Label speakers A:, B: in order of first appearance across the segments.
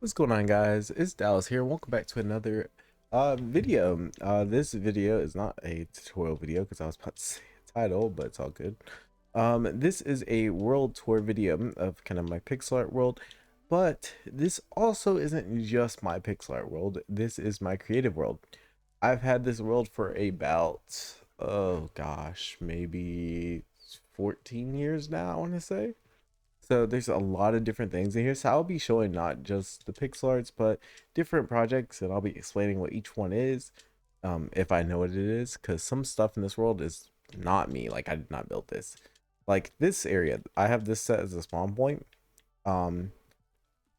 A: What's going on, guys? It's Dallas here. Welcome back to another video. This video is not a tutorial video because I was about to say a title, but it's all good. This is a world tour video of kind of my pixel art world, but this also isn't just my pixel art world. This is my creative world. I've had this world for about, oh gosh, maybe 14 years now, I want to say. So there's a lot of different things in here. So I'll be showing not just the pixel arts, but different projects, and I'll be explaining what each one is, if I know what it is, because some stuff in this world is not me. Like I did not build this. Like this area, I have this set as a spawn point. Um,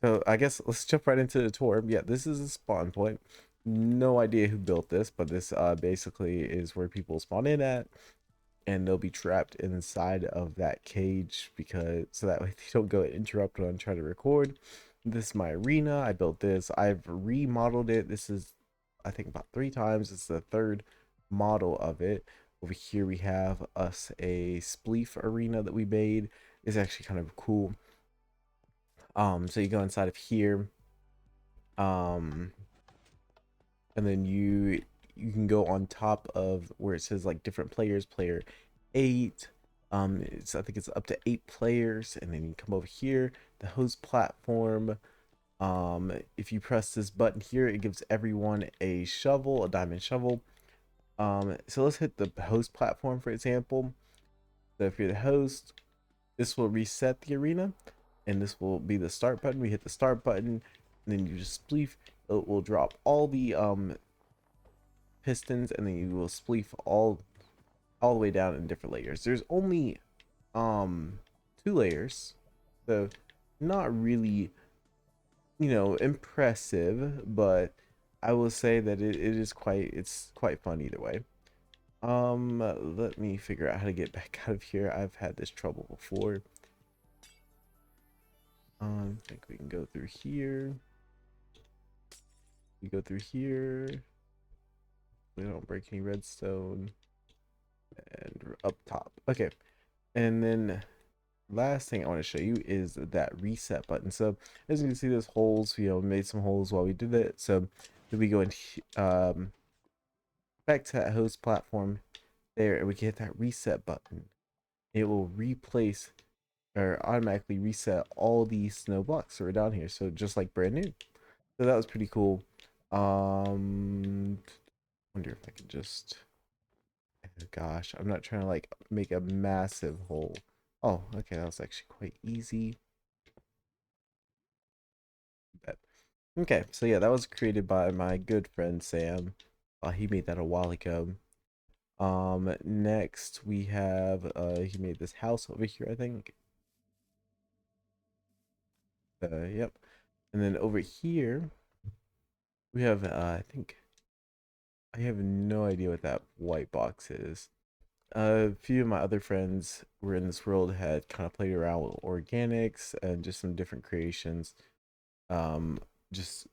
A: so I guess let's jump right into the tour. Yeah, this is a spawn point. No idea who built this, but this basically is where people spawn in at, and they'll be trapped inside of that cage because so that way they don't go interrupt when I'm trying to record. This is my arena. I built this. I've remodeled it. This is, I think, about 3 times. It's the third model of it. Over here we have us a spleef arena that we made. It's actually kind of cool. So you go inside of here, um, and then you can go on top of where it says like different players, player 8. It's, I think it's up to 8 players, and then you come over here, the host platform. If you press this button here, it gives everyone a shovel, a diamond shovel. So let's hit the host platform, for example. So if you're the host, this will reset the arena, and this will be the start button. We hit the start button, and then you just spleef. It will drop all the pistons, and then you will spleef all the way down in different layers. There's only 2 layers, so not really, impressive, but I will say that it's quite fun either way. Let me figure out how to get back out of here. I've had this trouble before. I think we can go through here. We go through here. We don't break any redstone. And we're up top. Okay. And then last thing I want to show you is that reset button. So as you can see, there's holes. Made some holes while we did it. So then we go in back to that host platform there, and we can hit that reset button. It will replace or automatically reset all these snow blocks that are down here. So just like brand new. So that was pretty cool. Wonder if I could just, oh gosh, I'm not trying to like make a massive hole. Oh, okay, that was actually quite easy. Bet. Okay, so yeah, that was created by my good friend Sam. He made that a while ago. Next we have he made this house over here, I think. Yep. And then over here we have I think I have no idea what that white box is. A few of my other friends were in this world had kind of played around with organics and just some different creations. Just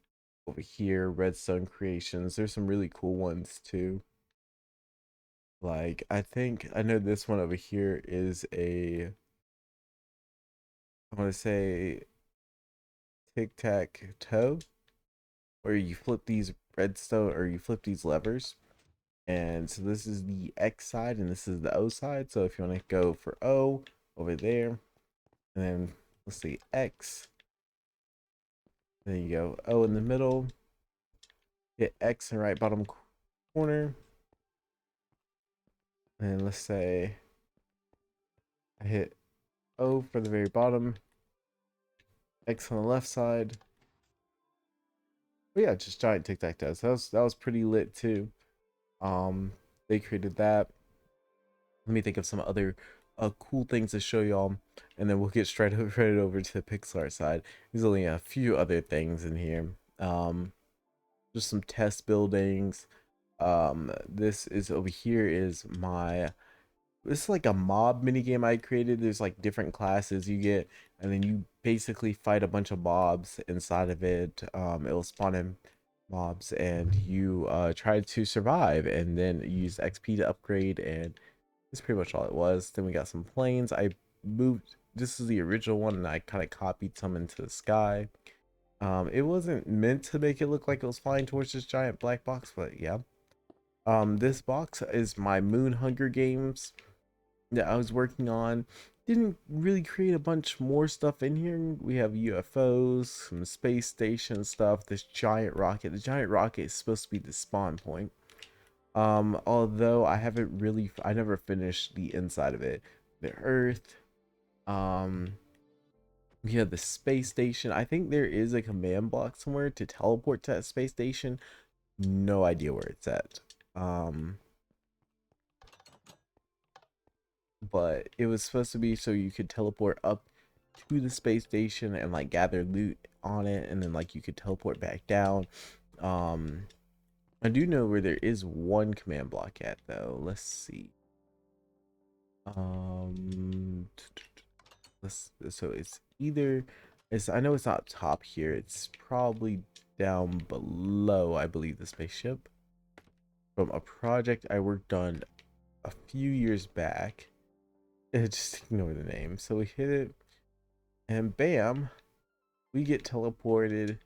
A: over here, redstone creations. There's some really cool ones too. Like I think I know this one over here is a, I want to say, tic tac toe, where you flip these redstone or you flip these levers. And so this is the X side and this is the O side. So if you want to go for O over there, and then let's see X, then you go O in the middle, hit X in right bottom corner, and let's say I hit O for the very bottom, X on the left side. But yeah, just giant tic tac toes. That was pretty lit too. They created that. Let me think of some other cool things to show y'all, and then we'll get right over to the Pixar side. There's only a few other things in here. Just some test buildings. This is over here is my, this is like a mob mini game I created. There's like different classes you get, and then you basically fight a bunch of mobs inside of it. It'll spawn in mobs, and you try to survive, and then use XP to upgrade, and that's pretty much all it was. Then we got some planes. I moved. This is the original one, and I kind of copied some into the sky. It wasn't meant to make it look like it was flying towards this giant black box, but yeah. This box is my Moon Hunger Games that I was working on. Didn't really create a bunch more stuff in here. We have UFOs, some space station stuff, this giant rocket. The giant rocket is supposed to be the spawn point. Although I never finished the inside of it. The Earth, um, we have the space station. I think there is a command block somewhere to teleport to that space station. No idea where it's at. Um, but it was supposed to be so you could teleport up to the space station and like gather loot on it, and then like you could teleport back down. Um, I do know where there is one command block at though. Let's see. So it's either it's I know it's not top here. It's probably down below, I believe, the spaceship from a project I worked on a few years back. Just ignore the name. So we hit it, and bam, we get teleported.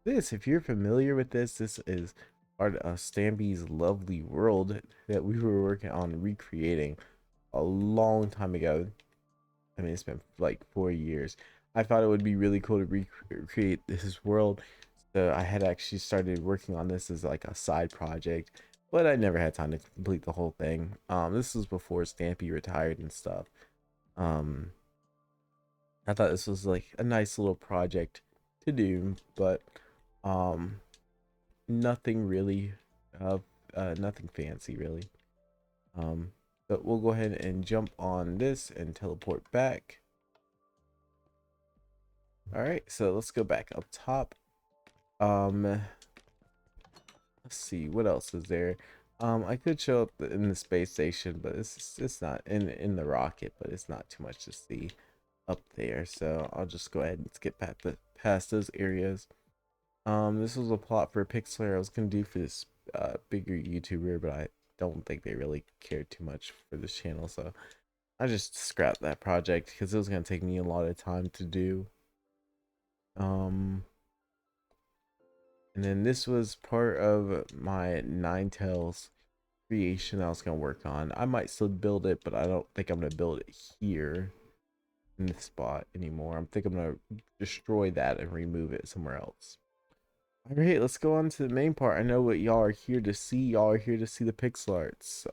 A: This, if you're familiar with this is part of Stampy's lovely world that we were working on recreating a long time ago. I mean, it's been like 4 years. I thought it would be really cool to recreate this world. So I had actually started working on this as like a side project, but I never had time to complete the whole thing. This was before Stampy retired and stuff. Um, I thought this was like a nice little project to do, but um, nothing really, uh, nothing fancy really. Um, but we'll go ahead and jump on this and teleport back. All right, so let's go back up top. Let's see what else is there. I could show up in the space station, but it's not in the rocket, but it's not too much to see up there. So I'll just go ahead and skip past those areas. This was a plot for a Pixlr I was gonna do for this bigger YouTuber, but I don't think they really cared too much for this channel, so I just scrapped that project because it was gonna take me a lot of time to do. Um, and then this was part of my Ninetales creation I was gonna work on. I might still build it, but I don't think I'm gonna build it here in this spot anymore. I'm gonna destroy that and remove it somewhere else. All right, let's go on to the main part. I know what y'all are here to see. Y'all are here to see the pixel arts.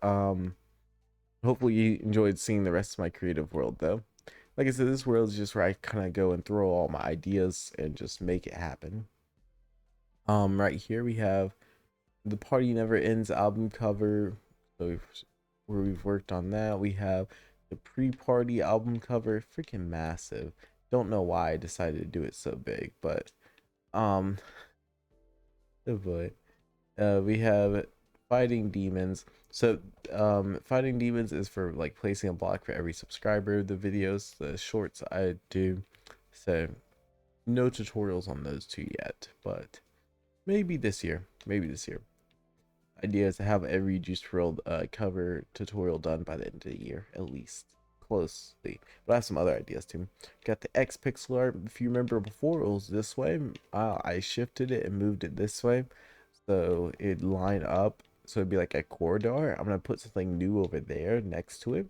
A: Hopefully you enjoyed seeing the rest of my creative world though. Like I said, this world is just where I kind of go and throw all my ideas and just make it happen. Right here we have the Party Never Ends album cover. So where we've worked on that. We have the pre-party album cover, freaking massive. Don't know why I decided to do it so big, but um, oh boy. We have Fighting Demons. So Fighting Demons is for like placing a block for every subscriber. The videos, the shorts I do. So no tutorials on those two yet, but maybe this year. Maybe this year. Idea is to have every Juice WRLD cover tutorial done by the end of the year, at least closely. But I have some other ideas too. Got the X pixel art. If you remember before, it was this way. I shifted it and moved it this way, so it'd line up. So it'd be like a corridor. I'm gonna put something new over there next to it.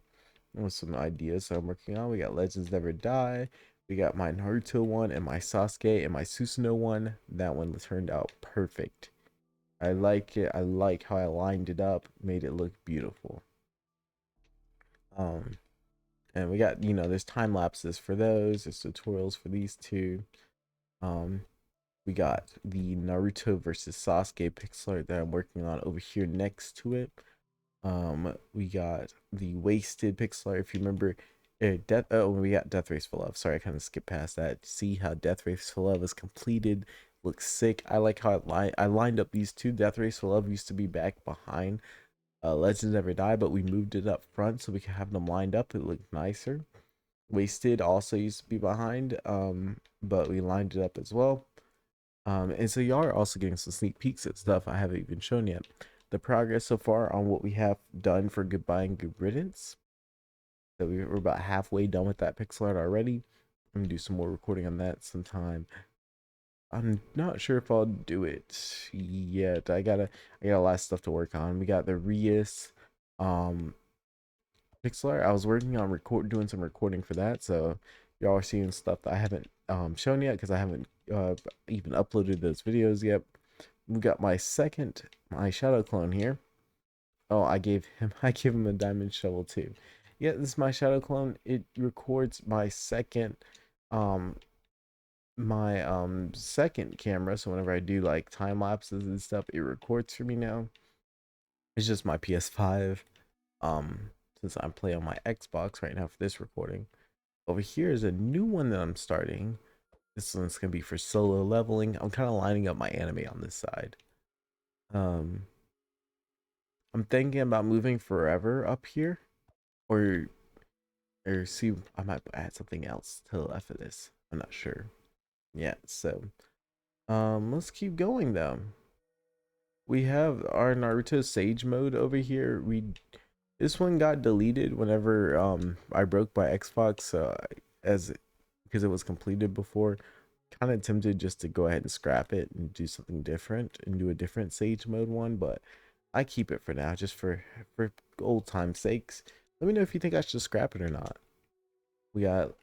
A: With some ideas that I'm working on. We got Legends Never Die. We got my Naruto one and my Sasuke and my Susanoo one. That one turned out perfect. I like it. I like how I lined it up, made it look beautiful. Um, and we got, there's time lapses for those. There's tutorials for these two. Um, we got the Naruto versus Sasuke pixel art that I'm working on over here next to it. We got the Wasted pixel art. If you remember, we got Death Race for Love. Sorry, I kind of skipped past that. See how Death Race for Love is completed. Looks sick. I like how I lined up these two. Death Race for Love used to be back behind Legends Never Die, but we moved it up front so we can have them lined up. It looked nicer. Wasted also used to be behind, but we lined it up as well. And so y'all are also getting some sneak peeks at stuff I haven't even shown yet. The progress so far on what we have done for Goodbye and Good Riddance. So we're about halfway done with that pixel art already. I'm gonna do some more recording on that sometime. I'm not sure if I'll do it yet. I got a lot of stuff to work on. We got the Rias um pixel art. I was working on doing some recording for that, so y'all are seeing stuff that I haven't shown yet because I haven't even uploaded those videos yet. We got my shadow clone here. Oh, I gave him a diamond shovel too. Yeah, this is my shadow clone. It records um my second camera, so whenever I do like time lapses and stuff, it records for me now. It's just my PS5. Um, since I'm playing on my Xbox right now for this recording. Over here is a new one that I'm starting. This one's gonna be for solo leveling. I'm kind of lining up my anime on this side. Um, I'm thinking about moving forever up here, or see, I might add something else to the left of this. I'm not sure. Yeah, so let's keep going though. We have our Naruto Sage mode over here. This one got deleted whenever I broke my Xbox as because it was completed before. Kind of tempted just to go ahead and scrap it and do something different and do a different Sage mode one, but I keep it for now just for old time's sakes. Let me know if you think I should scrap it or not. We got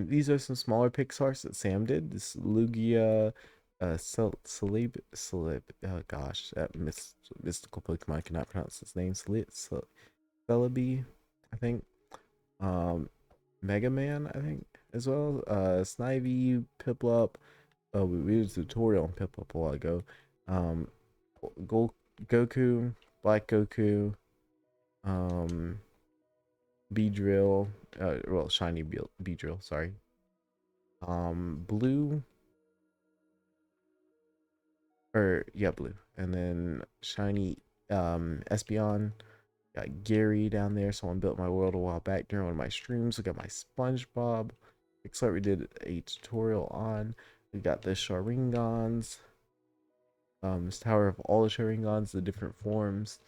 A: these are some smaller Pixars that Sam did. This Lugia Celeb, oh gosh, that mystical Pokemon, I cannot pronounce his name. Celebi, I think. Mega Man, I think, as well. Snivy, Piplup. We did a tutorial on Piplup a while ago. Um, Goku, Black Goku, um, Beedrill, well, shiny Beedrill, sorry. Blue, or yeah, blue, and then shiny, Espeon. Got Gary down there. Someone built my world a while back during one of my streams. We got my SpongeBob. Looks like we did a tutorial on. We got the Sharingans. This Tower of all the Sharingans, the different forms.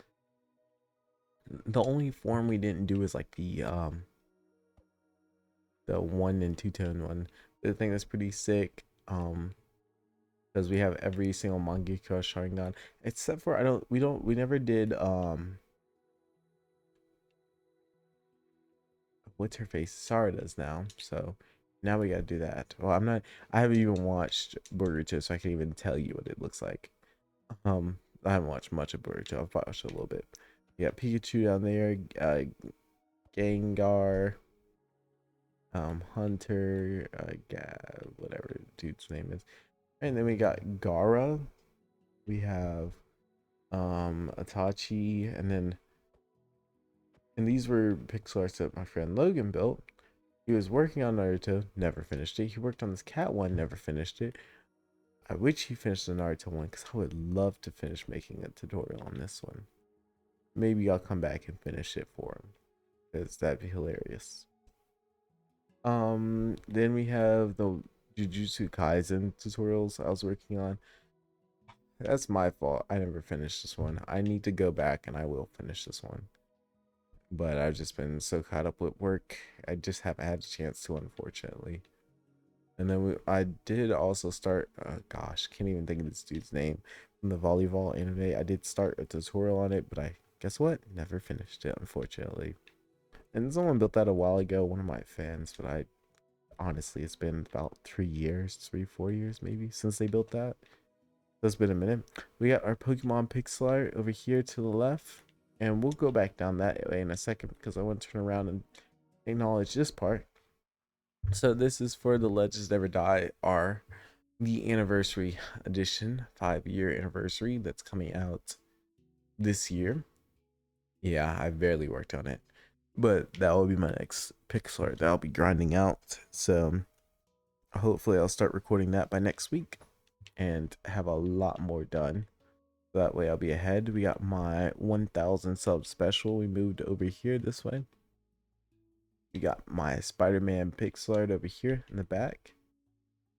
A: The only form we didn't do is like the 1 and 2 tone one. The thing that's pretty sick. Because we have every single Mangekyo Sharingan. Except for we never did what's her face? Sarah does now. So now we gotta do that. Well, I haven't even watched Boruto, so I can't even tell you what it looks like. I haven't watched much of Boruto. I've watched a little bit. Yeah, Pikachu down there, Gengar, Hunter, whatever dude's name is. And then we got Gara. We have Itachi, and these were pixel arts that my friend Logan built. He was working on Naruto, never finished it. He worked on this cat one, never finished it. I wish he finished the Naruto one because I would love to finish making a tutorial on this one. Maybe I'll come back and finish it for him because that'd be hilarious. Then we have the Jujutsu Kaisen tutorials I was working on. That's my fault. I never finished this one. I need to go back and I will finish this one. But I've just been so caught up with work. I just haven't had a chance to, unfortunately. And then I did also start, gosh, can't even think of this dude's name from the volleyball anime. I did start a tutorial on it, but I guess what? Never finished it, unfortunately. And someone built that a while ago, one of my fans, but I honestly, it's been about 4 years maybe since they built that. So it's been a minute. We got our Pokemon pixel art over here to the left, and we'll go back down that way in a second because I want to turn around and acknowledge this part. So this is for the Legends Never Die R, the anniversary edition, 5-year anniversary that's coming out this year. Yeah, I barely worked on it, but that will be my next pixel art that I'll be grinding out. So hopefully I'll start recording that by next week and have a lot more done. That way I'll be ahead. We got my 1000 sub special. We moved over here this way. We got my Spider-Man pixel art over here in the back.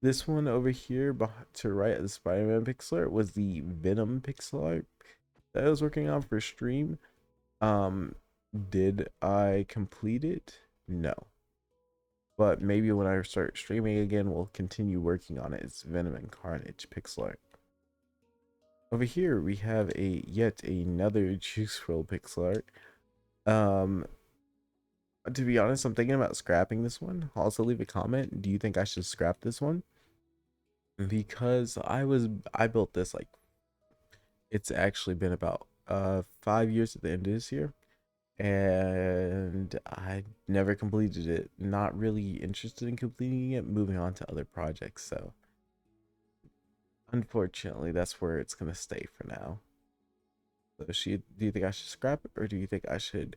A: This one over here to right of the Spider-Man pixel art was the Venom pixel art that I was working on for stream. Did I complete it? No. but maybe when I start streaming again, we'll continue working on it. It's Venom and Carnage pixel art. Over here we have a yet another Juice WRLD pixel art. Um, to be honest, I'm thinking about scrapping this one. Also, leave a comment. Do you think I should scrap this one? Because I built this like it's actually been about 5 years at the end of this year, and I never completed it. Not really interested in completing it, moving on to other projects. So unfortunately, that's where it's gonna stay for now. So do you think I should scrap it, or do you think I should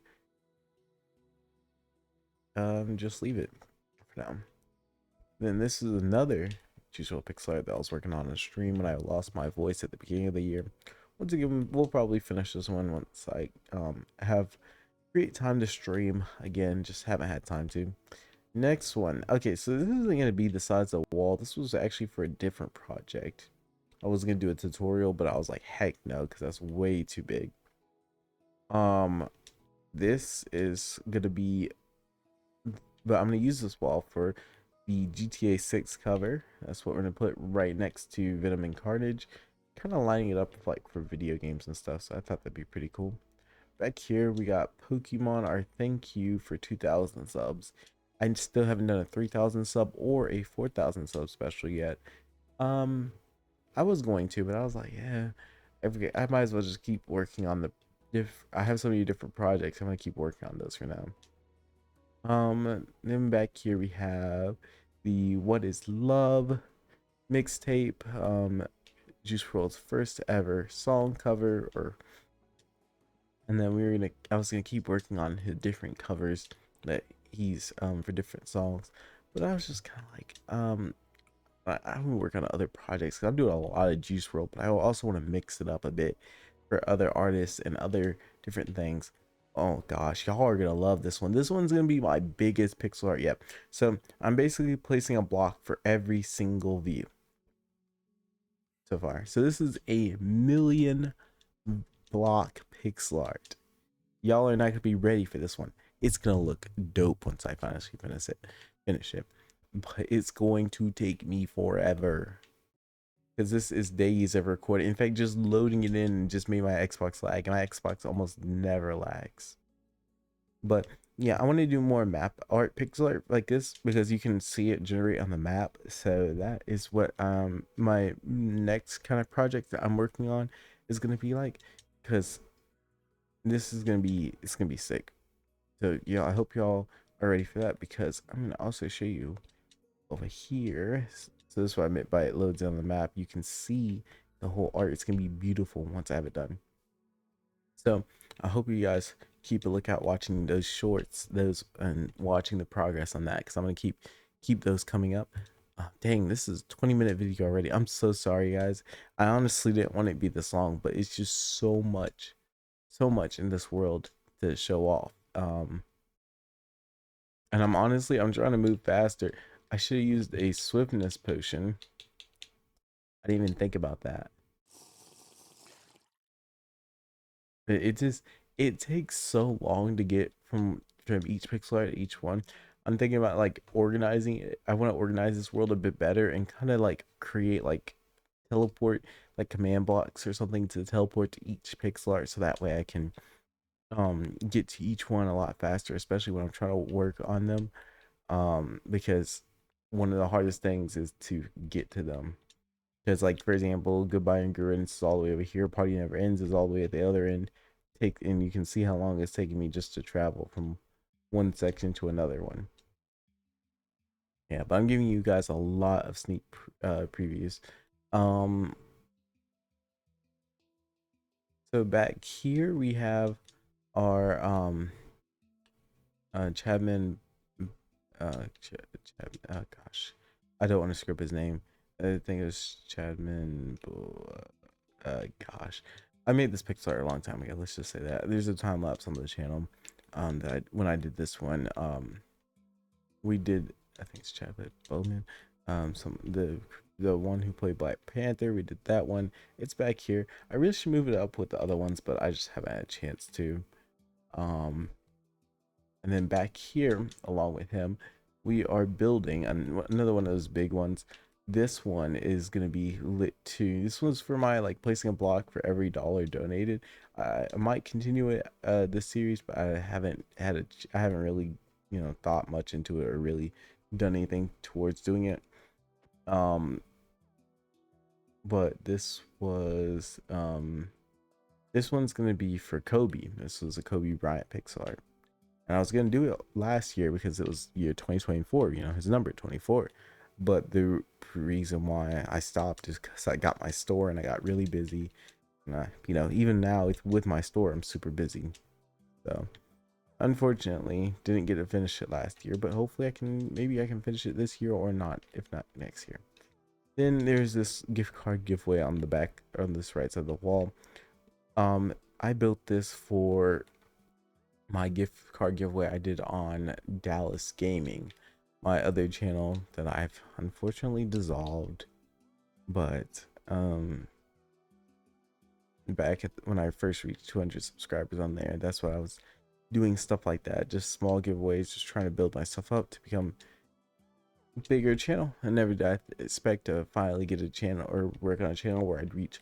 A: just leave it for now? Then this is another Juice WRLD pixel art that I was working on a stream when I lost my voice at the beginning of the year. Once again, we'll probably finish this one once I have great time to stream again. Just haven't had time to. Next one. Okay, so this isn't gonna be the size of the wall. This was actually for a different project. I was gonna do a tutorial, but I was like, heck no, because that's way too big. This is gonna be, but I'm gonna use this wall for the GTA 6 cover. That's what we're gonna put right next to Venom and Carnage, kind of lining it up with, like for video games and stuff. So I thought that'd be pretty cool. Back here we got Pokemon, our thank you for 2,000 subs. I still haven't done a 3,000 sub or a 4,000 sub special yet. I was going to, but I was like, yeah, I might as well just keep working on the I have so many different projects. I'm gonna keep working on those for now. Then back here we have the What Is Love mixtape. Juice WRLD's first ever song cover, and then I was gonna keep working on his different covers that he's for different songs, but I was just kind of like I'm gonna work on other projects because I'm doing a lot of Juice WRLD, but I also want to mix it up a bit for other artists and other different things. Oh gosh, y'all are gonna love this one. This one's gonna be my biggest pixel art yet. So I'm basically placing a block for every single view so far. So this is a million block pixel art. Y'all are not gonna be ready for this one. It's gonna look dope once I finally finish it. But it's going to take me forever, because this is days of recording. In fact, just loading it in just made my Xbox lag, and my Xbox almost never lags. But yeah, I want to do more map art, pixel art like this, because you can see it generate on the map. So that is what my next kind of project that I'm working on is gonna be like, because this is it's gonna be sick. So yeah, I hope y'all are ready for that, because I'm gonna also show you over here. So this is what I meant by it loads on the map. You can see the whole art. It's gonna be beautiful once I have it done. So I hope you guys keep a lookout watching those shorts, and watching the progress on that, because I'm gonna keep those coming up. Dang, this is a 20-minute video already. I'm so sorry, guys. I honestly didn't want it to be this long, but it's just so much in this world to show off. And I'm trying to move faster. I should have used a swiftness potion. I didn't even think about that. It takes so long to get from each pixel art to each one. I'm thinking about like organizing it. I want to organize this world a bit better and kind of like create like teleport, like command blocks or something to teleport to each pixel art, so that way I can get to each one a lot faster, especially when I'm trying to work on them. Because one of the hardest things is to get to them. Because, like, for example, Goodbye Endurance is all the way over here. Party Never Ends is all the way at the other end. And you can see how long it's taking me just to travel from one section to another one. Yeah, but I'm giving you guys a lot of sneak previews. So back here we have our Chadman. Gosh, I don't want to screw up his name. I think it was Chadman. Gosh, I made this pixel art a long time ago. Let's just say that there's a time lapse on the channel. When I did this one, we did. I think it's Chadwick Boseman. The one who played Black Panther. We did that one. It's back here. I really should move it up with the other ones, but I just haven't had a chance to. And then back here, along with him, we are building another one of those big ones. This one is gonna be lit too. This one's for my like placing a block for every dollar donated. I might continue it this series, but I haven't really thought much into it or really done anything towards doing it. But this one's gonna be for Kobe. This was a Kobe Bryant pixel art. And I was gonna do it last year because it was year 2024, his number 24. But the reason why I stopped is because I got my store and I got really busy. And even now with my store, I'm super busy. So unfortunately, didn't get to finish it last year, but hopefully maybe I can finish it this year or not, if not next year. Then there's this gift card giveaway on the back, on this right side of the wall. I built this for my gift card giveaway I did on Dallas Gaming, my other channel that I've unfortunately dissolved. But back when I first reached 200 subscribers on there, that's what I was doing, stuff like that, just small giveaways, just trying to build myself up to become a bigger channel. I never did expect to finally get a channel or work on a channel where I'd reach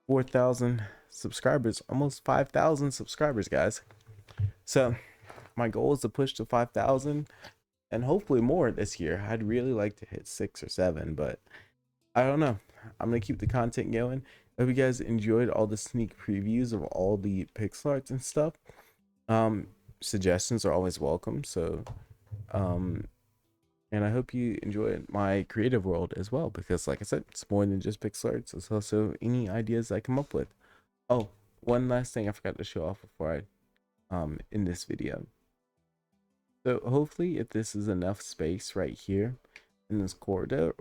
A: 4,000 subscribers, almost 5,000 subscribers, guys. So my goal is to push to 5,000 and hopefully more this year. I'd really like to hit 6 or 7, but I don't know. I'm gonna keep the content going. I hope you guys enjoyed all the sneak previews of all the pixel arts and stuff. Suggestions are always welcome. So and I hope you enjoy my creative world as well, because like I said, it's more than just pixel arts. It's also any ideas I come up with. Oh, one last thing I forgot to show off before I in this video. So hopefully, if this is enough space right here in this corridor,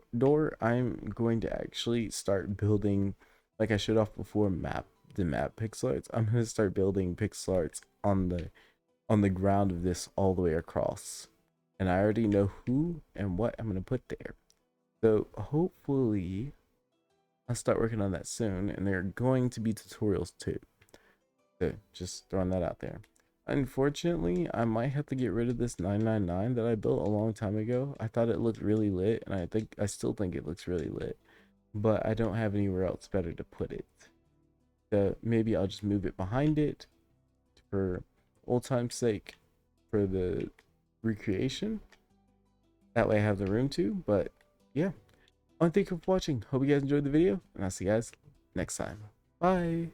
A: I'm going to actually start building, like I showed off before, the map pixel arts. I'm going to start building pixel arts on the ground of this all the way across. And I already know who and what I'm going to put there. So hopefully I'll start working on that soon, and there are going to be tutorials too. So just throwing that out there. Unfortunately, I might have to get rid of this 999 that I built a long time ago. I thought it looked really lit, and I still think it looks really lit, but I don't have anywhere else better to put it. So maybe I'll just move it behind it for old time's sake, for the recreation. That way I have the room to. But yeah, I want to thank you for watching. Hope you guys enjoyed the video, and I'll see you guys next time. Bye.